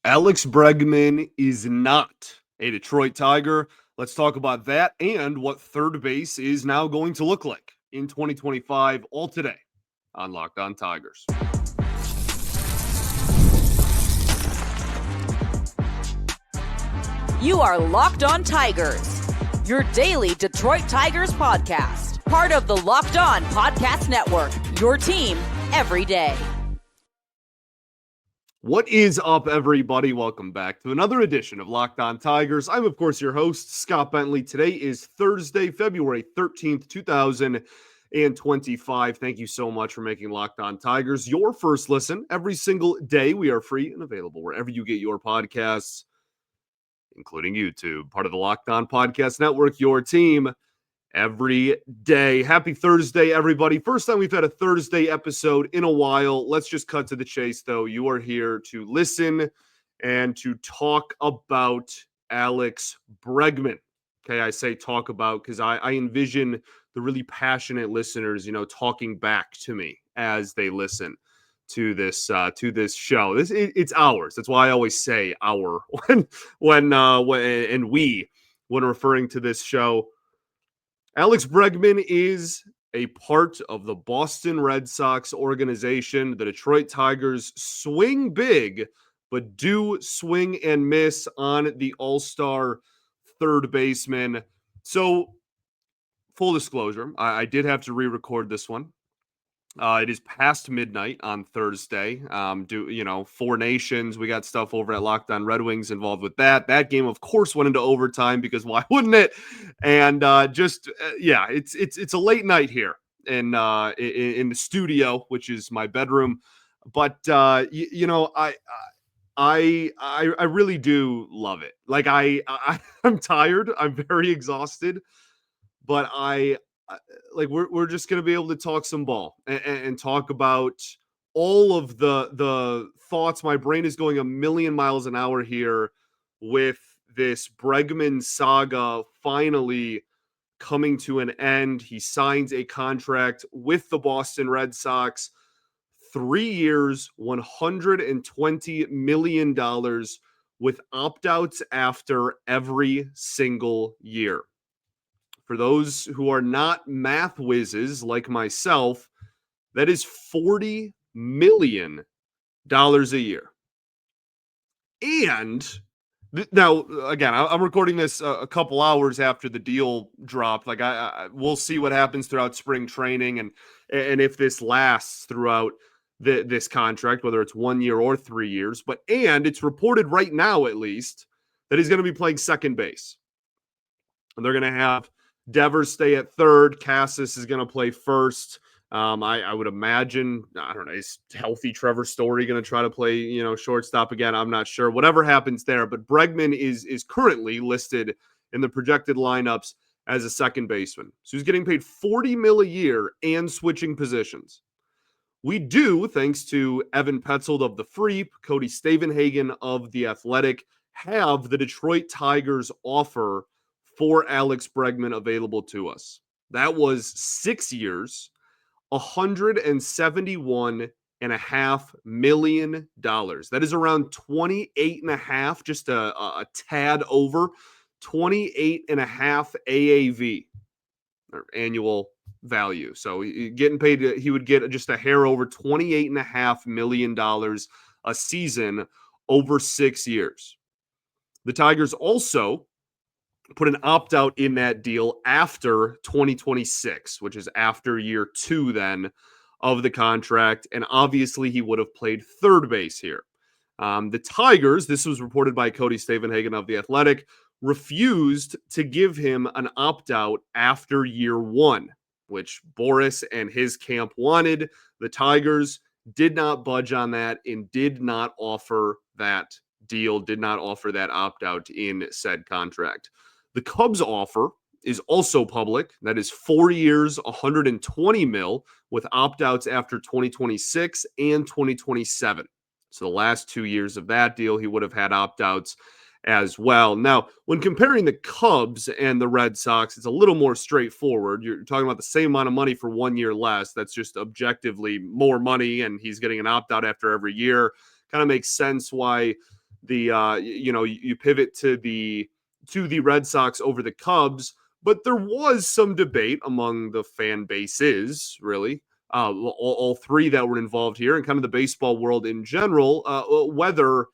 Alex Bregman is not a Detroit Tiger. Let's talk about that and what third base is now going to look like in 2025, all today on Locked On Tigers. You are Locked On Tigers, your daily Detroit Tigers podcast, part of the Locked On Podcast Network, your team every day. What is up, everybody? Welcome back to another edition of Locked On Tigers. I'm, of course, your host, Scott Bentley. Today is Thursday, February 13th, 2025. Thank you so much for making Locked On Tigers your first listen every single day. We are free and available wherever you get your podcasts, including YouTube, part of the Locked On Podcast Network, your team every day. Happy Thursday, everybody. First time we've had a Thursday episode in a while. Let's just cut to the chase, though. You are here to listen and to talk about Alex Bregman. Okay, I say talk about because I envision the really passionate listeners, talking back to me as they listen to this show. It's ours. That's why I always say our when referring to this show. Alex Bregman is a part of the Boston Red Sox organization. The Detroit Tigers swing big, but do swing and miss on the all-star third baseman. So, full disclosure, I did have to re-record this one. It is past midnight on Thursday. Four Nations. We got stuff over at Locked On Red Wings involved with that. That game, of course, went into overtime because why wouldn't it? And it's a late night here in the studio, which is my bedroom. But I really do love it. Like I'm tired. I'm very exhausted, but we're just going to be able to talk some ball and talk about all of the thoughts. My brain is going a million miles an hour here with this Bregman saga finally coming to an end. He signs a contract with the Boston Red Sox, 3 years, $120 million with opt-outs after every single year. For those who are not math whizzes like myself, that is $40 million a year. And now, again, I'm recording this a couple hours after the deal dropped. We'll see what happens throughout spring training and if this lasts throughout this contract, whether it's 1 year or 3 years. And it's reported right now, at least, that he's going to be playing second base. And they're going to have Devers stay at third. Cassis is going to play first. I would imagine, I don't know, is healthy Trevor Story going to try to play, shortstop again? I'm not sure. Whatever happens there. But Bregman is currently listed in the projected lineups as a second baseman. So he's getting paid $40 million a year and switching positions. We do, thanks to Evan Petzold of the Freep, Cody Stavenhagen of the Athletic, have the Detroit Tigers offer for Alex Bregman available to us. That was 6 years, $171.5 million. That is around 28.5, just a tad over 28.5 AAV, or annual value. So getting paid, he would get just a hair over $28.5 million a season over 6 years. The Tigers also put an opt-out in that deal after 2026, which is after year 2 then of the contract. And obviously he would have played third base here. The Tigers, this was reported by Cody Stavenhagen of The Athletic, refused to give him an opt-out after year 1, which Boris and his camp wanted. The Tigers did not budge on that and did not offer that deal, did not offer that opt-out in said contract. The Cubs offer is also public. That is 4 years, $120 million with opt-outs after 2026 and 2027. So the last 2 years of that deal, he would have had opt-outs as well. Now, when comparing the Cubs and the Red Sox, it's a little more straightforward. You're talking about the same amount of money for 1 year less. That's just objectively more money, and he's getting an opt-out after every year. Kind of makes sense why you pivot to the Red Sox over the Cubs, but there was some debate among the fan bases, really, all three that were involved here, and kind of the baseball world in general, whether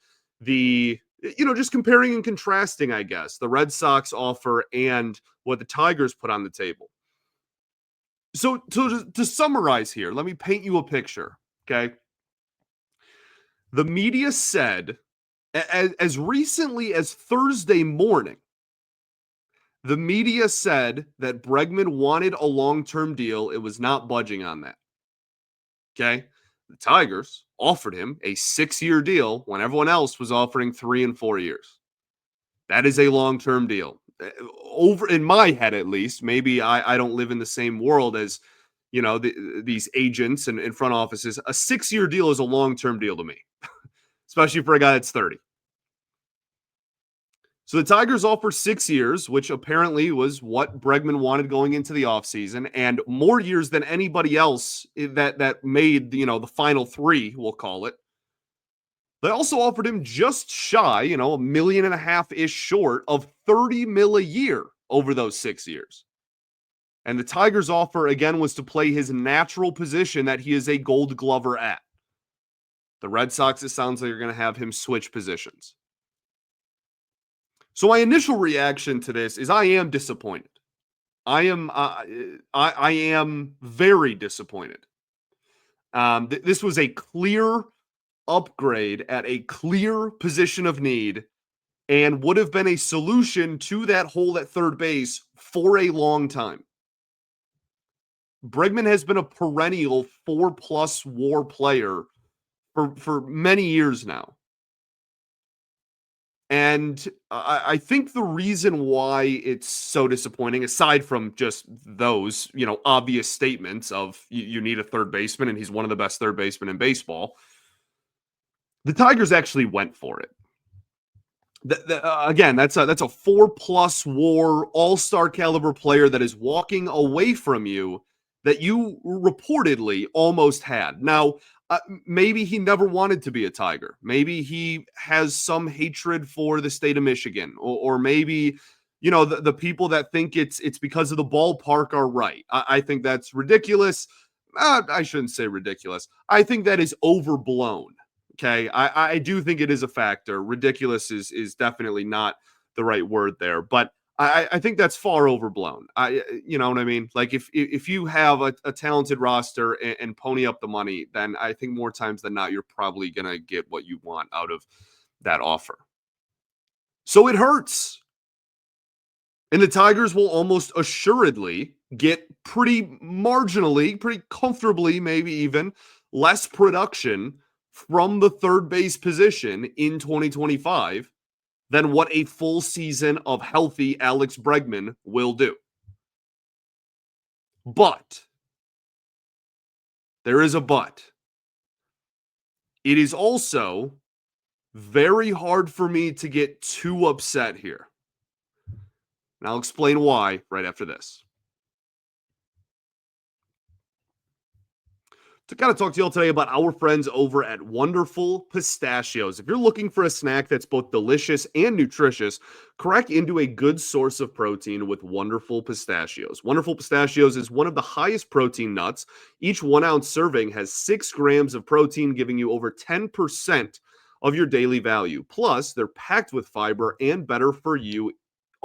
just comparing and contrasting, I guess, the Red Sox offer and what the Tigers put on the table. So to summarize here, let me paint you a picture, okay? The media said, as recently as Thursday morning, the media said that Bregman wanted a long-term deal. It was not budging on that. Okay? The Tigers offered him a 6-year deal when everyone else was offering 3 and 4 years. That is a long-term deal. Over in my head, at least, maybe I don't live in the same world as these agents and front offices. A 6-year deal is a long-term deal to me, especially for a guy that's 30. So the Tigers offer 6 years, which apparently was what Bregman wanted going into the offseason, and more years than anybody else that made the final 3, we'll call it. They also offered him just shy, $1.5 million-ish short of $30 million a year over those 6 years. And the Tigers' offer, again, was to play his natural position that he is a Gold Glover at. The Red Sox, it sounds like, are going to have him switch positions. So my initial reaction to this is I am disappointed. I am very disappointed. This was a clear upgrade at a clear position of need and would have been a solution to that hole at third base for a long time. Bregman has been a perennial 4+ WAR player for many years now. And I think the reason why it's so disappointing, aside from just those, obvious statements of you need a third baseman and he's one of the best third basemen in baseball, the Tigers actually went for it. Again, that's a 4+ WAR all-star caliber player that is walking away from you that you reportedly almost had. Now, maybe he never wanted to be a Tiger. Maybe he has some hatred for the state of Michigan, or maybe the people that think it's because of the ballpark are right. I think that's ridiculous. I shouldn't say ridiculous. I think that is overblown. Okay, I do think it is a factor. Ridiculous is definitely not the right word there, but I think that's far overblown. You know what I mean? Like if you have a talented roster and pony up the money, then I think more times than not, you're probably going to get what you want out of that offer. So it hurts. And the Tigers will almost assuredly get pretty marginally, pretty comfortably, maybe even less production from the third base position in 2025 than what a full season of healthy Alex Bregman will do. But there is a but. It is also very hard for me to get too upset here. And I'll explain why right after this. So got to talk to you all today about our friends over at Wonderful Pistachios. If you're looking for a snack that's both delicious and nutritious, crack into a good source of protein with Wonderful Pistachios. Wonderful Pistachios is one of the highest protein nuts. Each 1 ounce serving has 6 grams of protein, giving you over 10% of your daily value. Plus, they're packed with fiber and better for you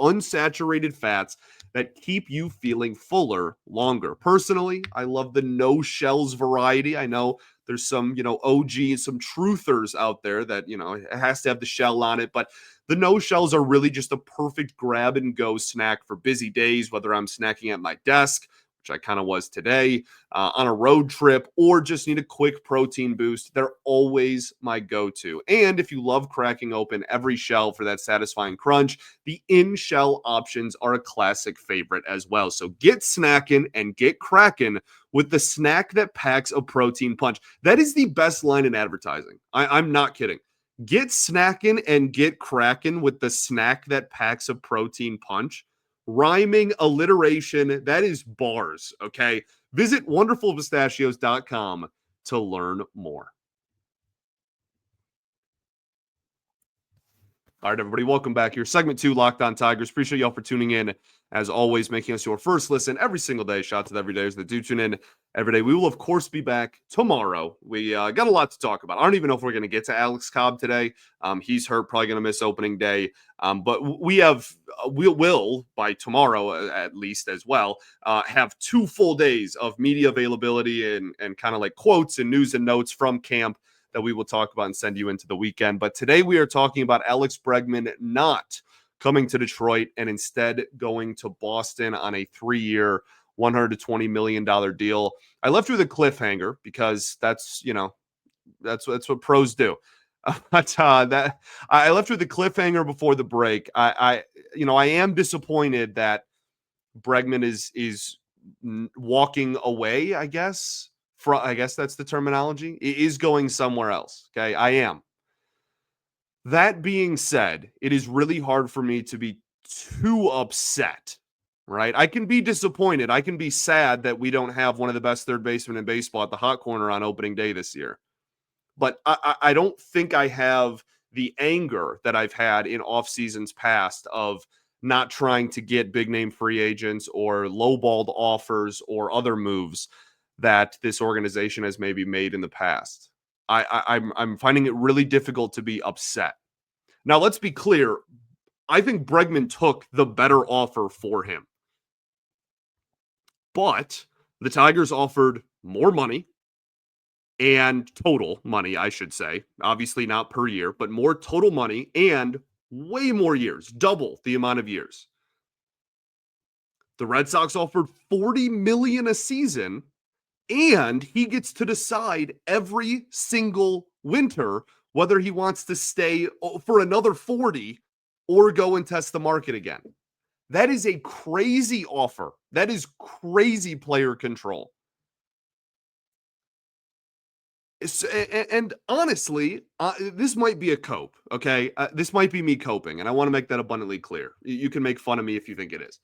unsaturated fats that keep you feeling fuller longer. Personally, I love the no shells variety. I know there's some, OG and some truthers out there that, it has to have the shell on it, but the no shells are really just a perfect grab and go snack for busy days, whether I'm snacking at my desk, which I kind of was today, on a road trip, or just need a quick protein boost. They're always my go-to. And if you love cracking open every shell for that satisfying crunch, the in-shell options are a classic favorite as well. So get snacking and get cracking with the snack that packs a protein punch. That is the best line in advertising. I'm not kidding. Get snacking and get cracking with the snack that packs a protein punch. Rhyming alliteration, that is bars, okay? Visit wonderfulpistachios.com to learn more. All right, everybody, welcome back here. Segment 2, Locked On Tigers. Appreciate y'all for tuning in. As always, making us your first listen every single day. Shout out to the everydayers that do tune in every day. We will, of course, be back tomorrow. We got a lot to talk about. I don't even know if we're going to get to Alex Cobb today. He's hurt, probably going to miss opening day. But we'll, by tomorrow at least as well, have 2 full days of media availability and kind of like quotes and news and notes from camp that we will talk about and send you into the weekend. But today we are talking about Alex Bregman not coming to Detroit and instead going to Boston on a 3-year, $120 million deal. I left you with a cliffhanger because that's what pros do. But I left you with a cliffhanger before the break. I am disappointed that Bregman is walking away, I guess. I guess that's the terminology. It is going somewhere else. Okay, I am. That being said, it is really hard for me to be too upset, right? I can be disappointed. I can be sad that we don't have one of the best third basemen in baseball at the hot corner on opening day this year. But I don't think I have the anger that I've had in off seasons past of not trying to get big name free agents or lowballed offers or other moves that this organization has maybe made in the past. I'm finding it really difficult to be upset. Now, let's be clear. I think Bregman took the better offer for him. But the Tigers offered more money and total money, I should say. Obviously not per year, but more total money and way more years, double the amount of years. The Red Sox offered $40 million a season, and he gets to decide every single winter whether he wants to stay for another 40 or go and test the market again. That is a crazy offer. That is crazy player control. And honestly, this might be a cope, okay? This might be me coping, and I want to make that abundantly clear. You can make fun of me if you think it is.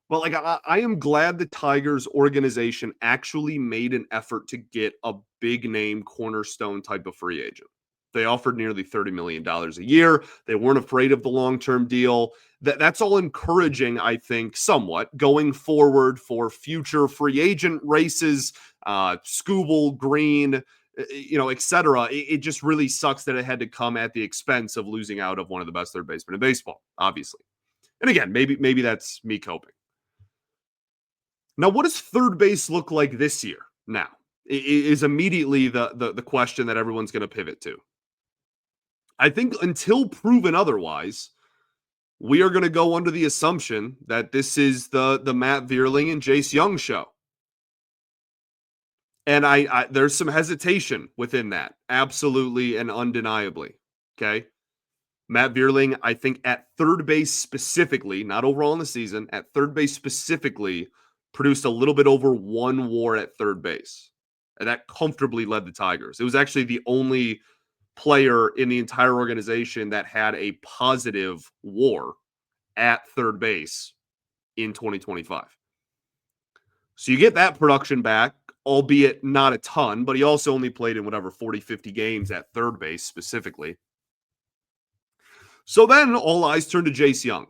But like, I am glad the Tigers organization actually made an effort to get a big name cornerstone type of free agent. They offered nearly $30 million a year. They weren't afraid of the long-term deal. That's all encouraging, I think, somewhat going forward for future free agent races, Scooble, Green, et cetera. It just really sucks that it had to come at the expense of losing out of one of the best third basemen in baseball, obviously. And again, maybe that's me coping. Now, what does third base look like this year? Now, is immediately the question that everyone's going to pivot to. I think until proven otherwise, we are going to go under the assumption that this is the Matt Vierling and Jace Jung show. And I there's some hesitation within that, absolutely and undeniably. Okay. Matt Vierling, I think at third base specifically, not overall in the season, at third base specifically, produced a little bit over 1 WAR at third base. And that comfortably led the Tigers. It was actually the only player in the entire organization that had a positive WAR at third base in 2025. So you get that production back, albeit not a ton, but he also only played in 40, 50 games at third base specifically. So then all eyes turn to Jace Jung.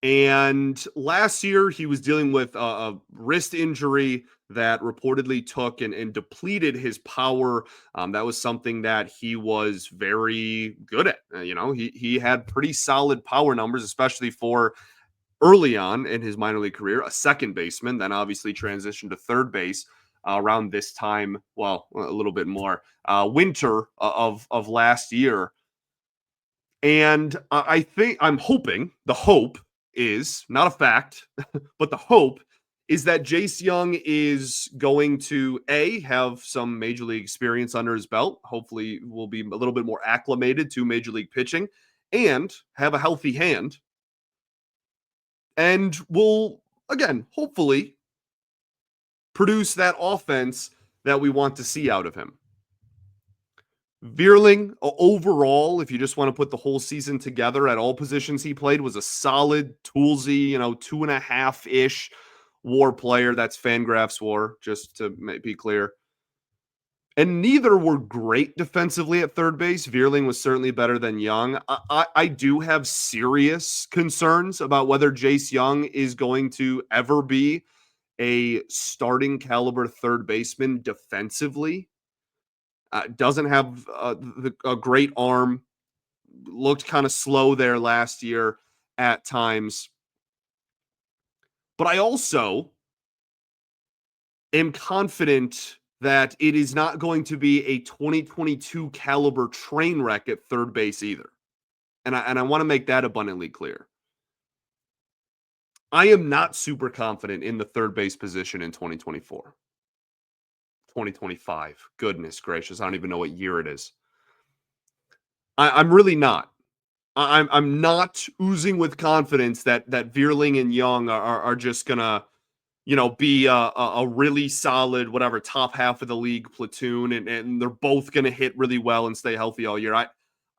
And last year, he was dealing with a wrist injury that reportedly took and depleted his power. That was something that he was very good at. He had pretty solid power numbers, especially for early on in his minor league career, a second baseman, then obviously transitioned to third base around this time, well, a little bit more, winter of last year. And I'm hoping, the hope is not a fact, but the hope is that Jace Jung is going to have some major league experience under his belt. Hopefully will be a little bit more acclimated to major league pitching and have a healthy hand. And will, again, hopefully produce that offense that we want to see out of him. Vierling, overall, if you just want to put the whole season together at all positions he played, was a solid, toolsy, 2.5-ish WAR player. That's Fangraphs WAR, just to be clear. And neither were great defensively at third base. Vierling was certainly better than Jung. I do have serious concerns about whether Jace Jung is going to ever be a starting caliber third baseman defensively. Doesn't have a great arm. Looked kind of slow there last year at times. But I also am confident that it is not going to be a 2022 caliber train wreck at third base either. And I want to make that abundantly clear. I am not super confident in the third base position in 2024. 2025. Goodness gracious. I don't even know what year it is. I'm really not. I'm not oozing with confidence that Vierling and Jung are just gonna be a really solid, whatever, top half of the league platoon, and they're both going to hit really well and stay healthy all year.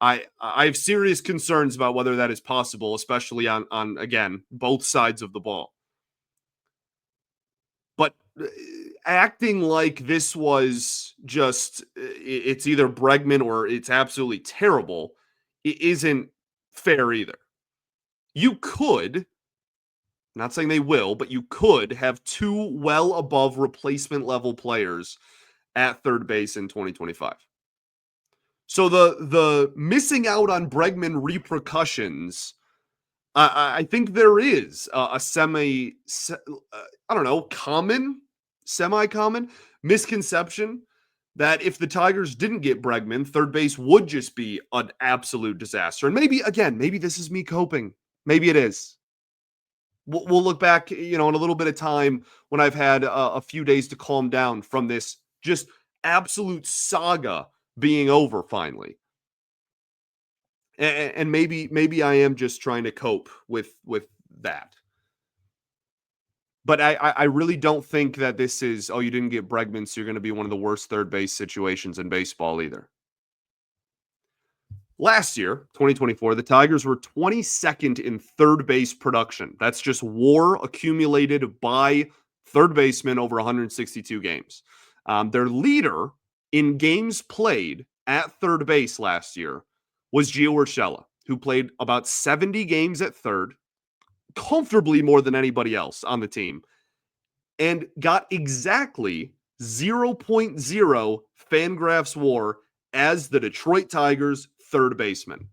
I have serious concerns about whether that is possible, especially on again, both sides of the ball. But acting like this was just, it's either Bregman or it's absolutely terrible, it isn't fair either. You could, not saying they will, but you could have two well above replacement level players at third base in 2025. So the missing out on Bregman repercussions, I think there is a semi-common misconception that if the Tigers didn't get Bregman, third base would just be an absolute disaster. And maybe this is me coping. Maybe it is. We'll look back, in a little bit of time when I've had a few days to calm down from this just absolute saga being over finally. And maybe I am just trying to cope with that. But I really don't think that this is, oh, you didn't get Bregman, so you're going to be one of the worst third base situations in baseball either. Last year, 2024, the Tigers were 22nd in third base production. That's just WAR accumulated by third basemen over 162 games. Their leader in games played at third base last year was Gio Urshela, who played about 70 games at third, comfortably more than anybody else on the team, and got exactly 0.0 Fangraphs WAR as the Detroit Tigers third baseman.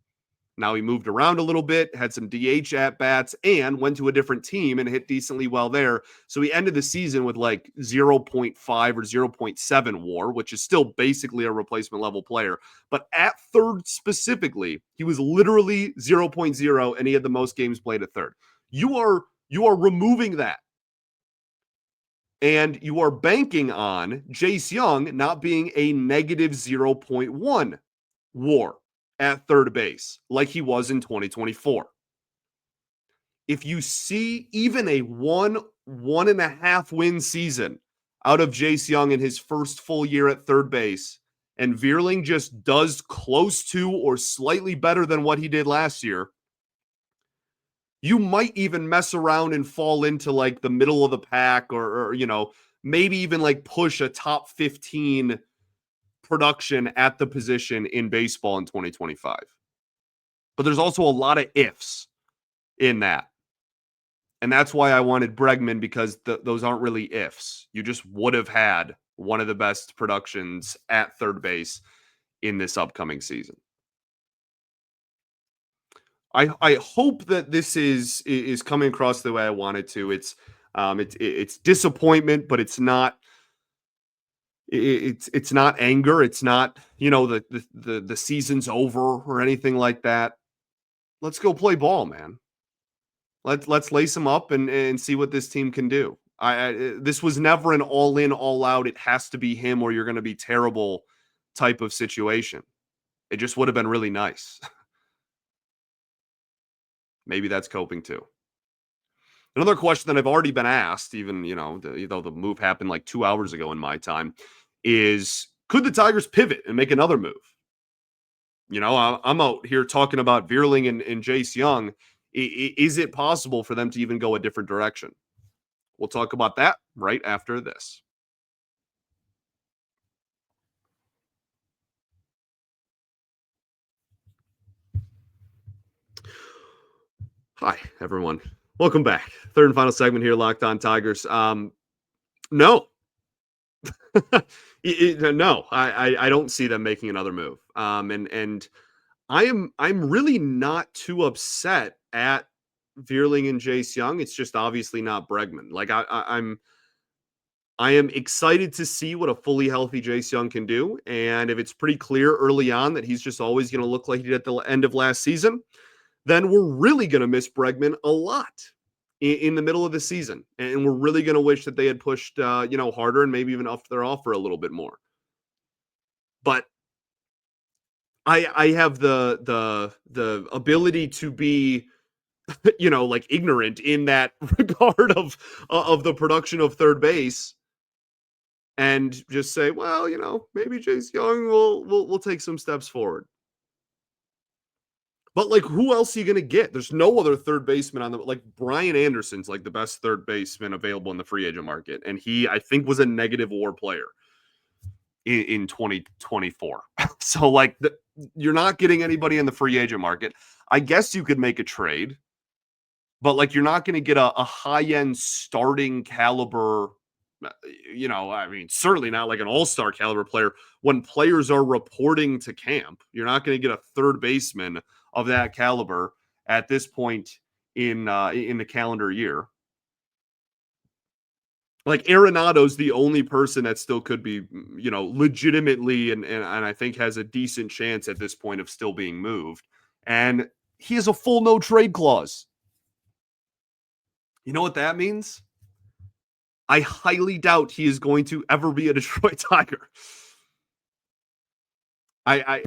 Now he moved around a little bit, had some DH at bats, and went to a different team and hit decently well there. So he ended the season with like 0.5 or 0.7 WAR, which is still basically a replacement level player. But at third specifically, he was literally 0.0, and he had the most games played at third. You are removing that. And you are banking on Jace Jung not being a negative 0.1 WAR at third base like he was in 2024. If you see even a 1.5 win season out of Jace Jung in his first full year at third base, and Vierling just does close to or slightly better than what he did last year, you might even mess around and fall into like the middle of the pack or maybe even like push a top 15 production at the position in baseball in 2025. But there's also a lot of ifs in that. And that's why I wanted Bregman, because those aren't really ifs. You just would have had one of the best productions at third base in this upcoming season. I hope that this is coming across the way I want it to. It's disappointment, but it's not anger. It's not, the season's over or anything like that. Let's go play ball, man. Let's lace them up and see what this team can do. This was never an all in, all out, it has to be him or you're going to be terrible type of situation. It just would have been really nice. Maybe that's coping too. Another question that I've already been asked, even, though the move happened like 2 hours ago in my time, is could the Tigers pivot and make another move? I'm out here talking about Vierling and Jace Jung. Is it possible for them to even go a different direction? We'll talk about that right after this. Hi, everyone. Welcome back. Third and final segment here, Locked On Tigers. No, no, I don't see them making another move. And I'm really not too upset at Vierling and Jace Jung. It's just obviously not Bregman. Like I am excited to see what a fully healthy Jace Jung can do. And if it's pretty clear early on that he's just always going to look like he did at the end of last season, then we're really going to miss Bregman a lot in the middle of the season. And we're really going to wish that they had pushed, harder and maybe even upped their offer a little bit more. But I have the ability to be, like ignorant in that regard of the production of third base and just say, well, maybe Jace Young will take some steps forward. But like, who else are you gonna get? There's no other third baseman on the like Brian Anderson's like the best third baseman available in the free agent market, and he I think was a negative WAR player in 2024. So like, you're not getting anybody in the free agent market. I guess you could make a trade, but like, you're not going to get a high end starting caliber. I mean, certainly not like an all-star caliber player. When players are reporting to camp, you're not going to get a third baseman of that caliber at this point in the calendar year. Like Arenado's the only person that still could be, legitimately and I think has a decent chance at this point of still being moved. And he has a full no trade clause. You know what that means? I highly doubt he is going to ever be a Detroit Tiger. I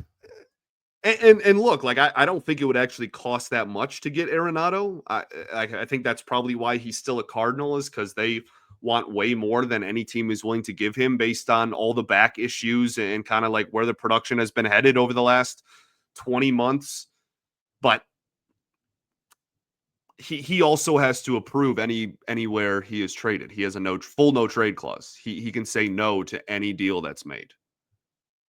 and look, like I don't think it would actually cost that much to get Arenado. I think that's probably why he's still a Cardinal, is because they want way more than any team is willing to give him based on all the back issues and kind of like where the production has been headed over the last 20 months. But he also has to approve anywhere he is traded. He has a full no trade clause. He can say no to any deal that's made.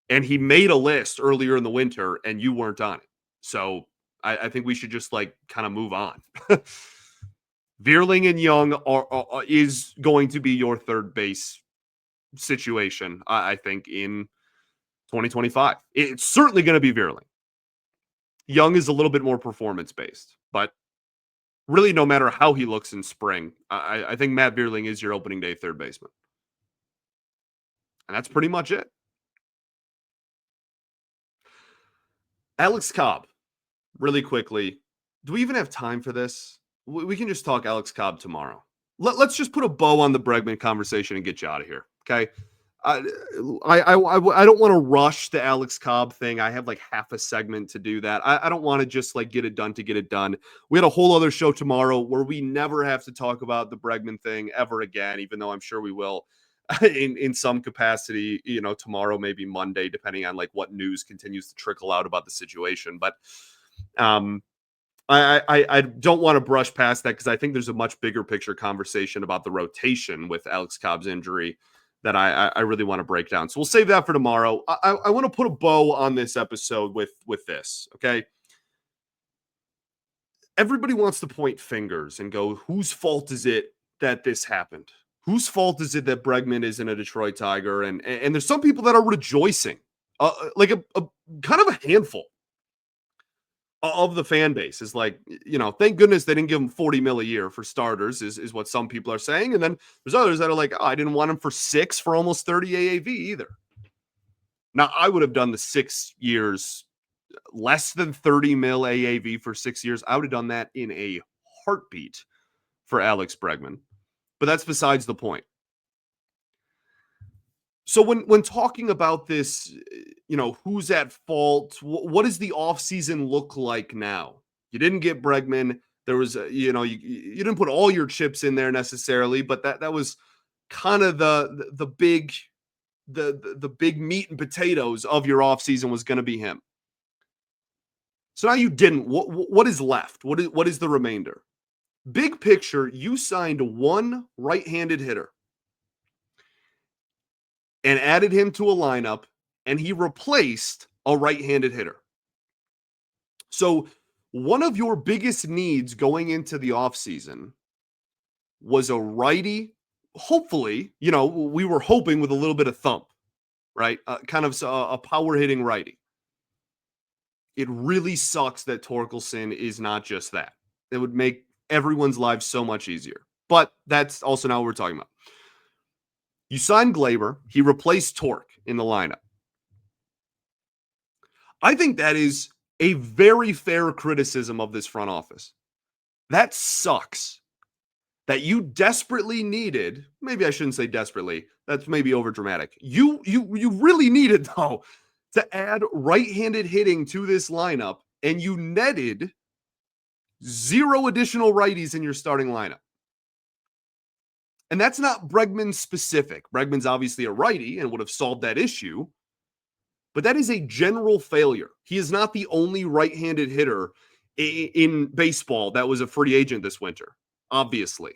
And he made a list earlier in the winter, and you weren't on it. So I think we should just like kind of move on. Vierling and Jung is going to be your third base situation, I think, in 2025. It's certainly going to be Vierling. Jung is a little bit more performance based, but really, no matter how he looks in spring, I think Matt Vierling is your opening day third baseman. And that's pretty much it. Alex Cobb, really quickly. Do we even have time for this? We can just talk Alex Cobb tomorrow. Let's just put a bow on the Bregman conversation and get you out of here. Okay. I don't want to rush the Alex Cobb thing. I have like half a segment to do that. I don't want to just like get it done to get it done. We had a whole other show tomorrow where we never have to talk about the Bregman thing ever again, even though I'm sure we will in some capacity, tomorrow, maybe Monday, depending on like what news continues to trickle out about the situation. But I don't want to brush past that because I think there's a much bigger picture conversation about the rotation with Alex Cobb's injury that I really want to break down. So we'll save that for tomorrow. I want to put a bow on this episode with this, okay? Everybody wants to point fingers and go, whose fault is it that this happened? Whose fault is it that Bregman isn't a Detroit Tiger? And there's some people that are rejoicing, like a kind of a handful of the fan base is like, thank goodness they didn't give him 40 mil a year for starters is what some people are saying. And then there's others that are like, oh, I didn't want him for 6 for almost 30 AAV either. Now I would have done the 6 years, less than 30 mil AAV for 6 years. I would have done that in a heartbeat for Alex Bregman, but that's besides the point. So when talking about this, who's at fault? What does the offseason look like now? You didn't get Bregman. There was, you didn't put all your chips in there necessarily, but that was kind of the big the big meat and potatoes of your offseason was going to be him. So now you didn't. What is left? What is the remainder? Big picture, you signed one right-handed hitter and added him to a lineup, and he replaced a right-handed hitter. So One of your biggest needs going into the offseason was a righty. Hopefully, we were hoping with a little bit of thump, right? Kind of a power hitting righty. It really sucks that Torkelson is not just that. It would make everyone's lives so much easier. But that's also not what we're talking about. You signed Glaber. He replaced Torque in the lineup. I think that is a very fair criticism of this front office. That sucks. That you desperately needed, maybe I shouldn't say desperately, that's maybe overdramatic. You really needed, though, to add right-handed hitting to this lineup, and you netted 0 additional righties in your starting lineup. And that's not Bregman specific. Bregman's obviously a righty and would have solved that issue. But that is a general failure. He is not the only right-handed hitter in baseball that was a free agent this winter, obviously.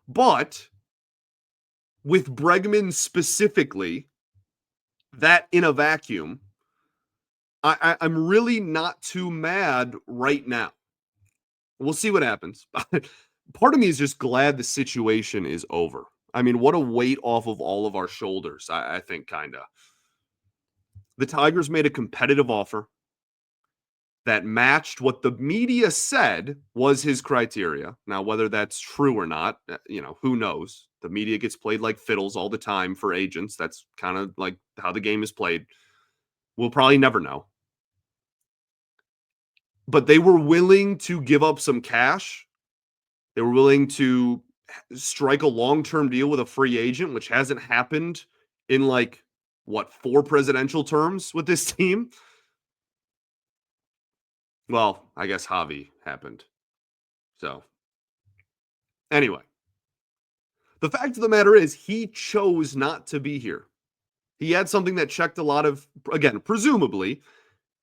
But with Bregman specifically, that in a vacuum, I'm really not too mad right now. We'll see what happens. Part of me is just glad the situation is over. I mean, what a weight off of all of our shoulders, I think, kind of. The Tigers made a competitive offer that matched what the media said was his criteria. Now, whether that's true or not, who knows? The media gets played like fiddles all the time for agents. That's kind of like how the game is played. We'll probably never know. But they were willing to give up some cash. They were willing to strike a long-term deal with a free agent, which hasn't happened in 4 presidential terms with this team. Well, I guess Javi happened. So, anyway, the fact of the matter is he chose not to be here. He had something that checked a lot of, again, presumably,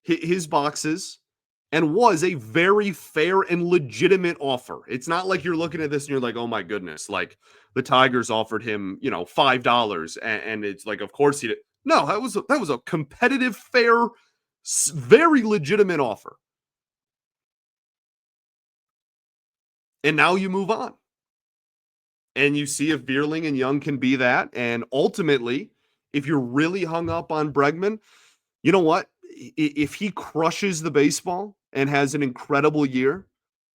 his boxes and was a very fair and legitimate offer. It's not like you're looking at this and you're like, oh my goodness, like the Tigers offered him, $5 and it's like, of course he did. No, that was a competitive, fair, very legitimate offer. And now you move on. And you see if Vierling and Jung can be that. And ultimately, if you're really hung up on Bregman, you know what? If he crushes the baseball and has an incredible year,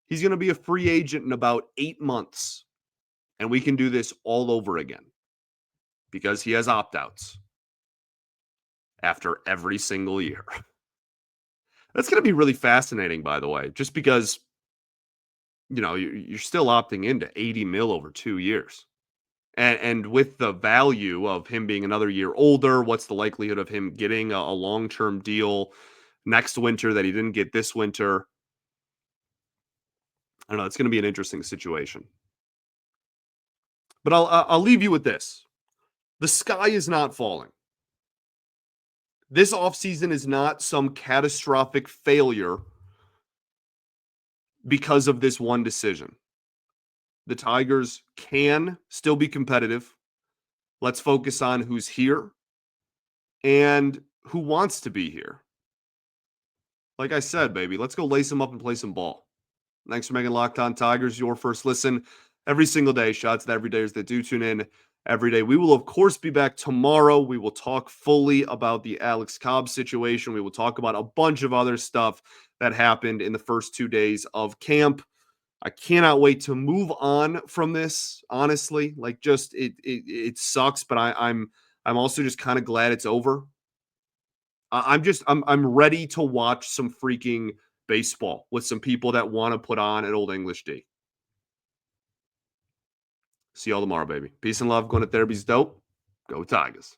he's going to be a free agent in about 8 months. And we can do this all over again because he has opt-outs after every single year. That's going to be really fascinating, by the way, just because you're still opting into 80 mil over 2 years. And with the value of him being another year older, what's the likelihood of him getting a long-term deal next winter that he didn't get this winter? I don't know. It's going to be an interesting situation. But I'll leave you with this. The sky is not falling. This offseason is not some catastrophic failure because of this one decision. The Tigers can still be competitive. Let's focus on who's here and who wants to be here. Like I said, baby, let's go lace them up and play some ball. Thanks for making Locked On Tigers your first listen every single day. Shout out to the everydayers that do tune in every day. We will, of course, be back tomorrow. We will talk fully about the Alex Cobb situation. We will talk about a bunch of other stuff that happened in the first 2 days of camp. I cannot wait to move on from this, honestly. It sucks, but I'm also just kind of glad it's over. I'm ready to watch some freaking baseball with some people that want to put on an Old English D. See y'all tomorrow, baby. Peace and love. Going to therapy's dope. Go Tigers.